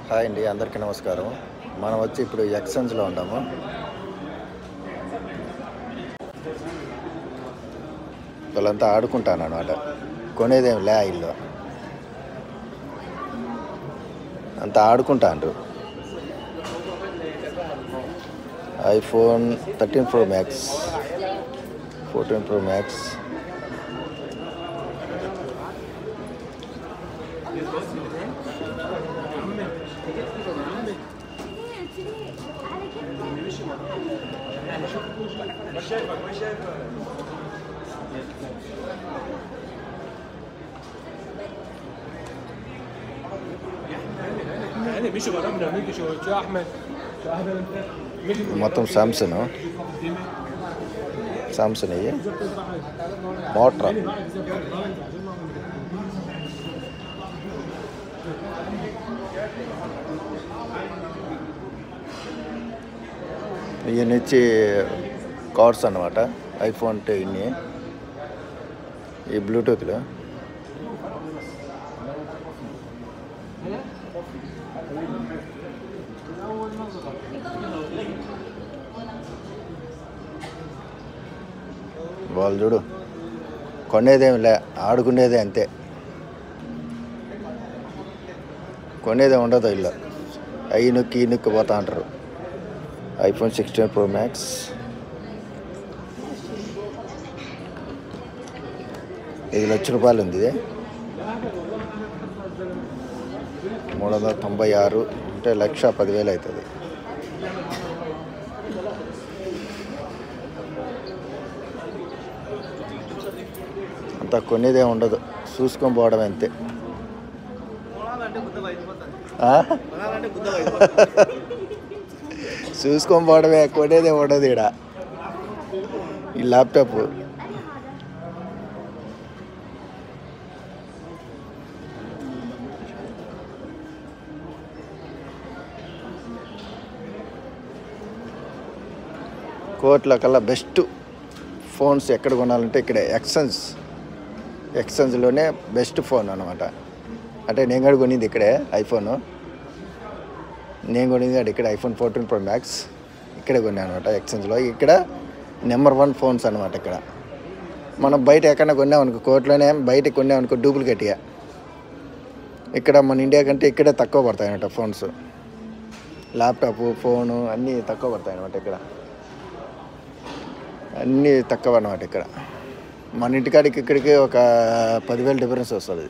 Hi అండి, అందరికీ నమస్కారం. మనం వచ్చి ఇప్పుడు ఎక్స్చేంజ్లో ఉన్నాము. వాళ్ళంతా ఆడుకుంటాను అనమాట. కొనేదేం లే, ఇల్లు అంతా ఆడుకుంటాండ్రు. ఐఫోన్ 13 Pro Max, 14 Pro Max, మొత్తం సామ్సంగ్ ఇవి మోటరా. ఇవి నుంచి కార్డ్స్ అన్నమాట. ఐఫోన్ ఇన్ని ఈ బ్లూటూత్లో వాళ్ళు చూడు, కొనేదేం లే, ఆడుకునేదే అంతే. కొనేదే ఉండదు ఇల్లు. అవి నొక్కి ఈ నొక్కి పోతా అంటారు. ఐఫోన్ 16 Pro Max, ఇది ₹1,00,000 ఉంది. ఇది 396 అంటే 1,10,000 అవుతుంది. అంతా కొనేదే ఉండదు, చూసుకొని పోవడం అంతే. చూసుకొని పోవడమే, కొనేదే ఉండదు ఈడ. ఈ ల్యాప్టాప్ కోట్ల కల్లా బెస్ట్ ఫోన్స్ ఎక్కడ కొనాలంటే ఇక్కడే ఎక్స్చేంజ్లోనే బెస్ట్ ఫోన్ అనమాట. అంటే నేను కూడా కొనింది ఇక్కడే ఐఫోన్. నేను కొనింది ఇక్కడ ఐఫోన్ 14 Pro Max ఇక్కడే కొన్నాను అనమాట ఎక్స్చేంజ్లో. ఇక్కడ నెంబర్ 1 ఫోన్స్ అనమాట. ఇక్కడ మనం బయట ఎక్కడైనా కొన్నామనుకో, కోట్లోనే బయట కొన్నామనుకో డూప్లికేట్గా. ఇక్కడ మన ఇండియా కంటే ఇక్కడే తక్కువ పడతాయి అనమాట ఫోన్స్. ల్యాప్టాప్, ఫోను అన్నీ తక్కువ పడతాయి అనమాట. ఇక్కడ అన్నీ తక్కువ అన్నమాట. ఇక్కడ మన ఇంటికాడికి ఇక్కడికి ఒక 10,000 డిఫరెన్స్ వస్తుంది.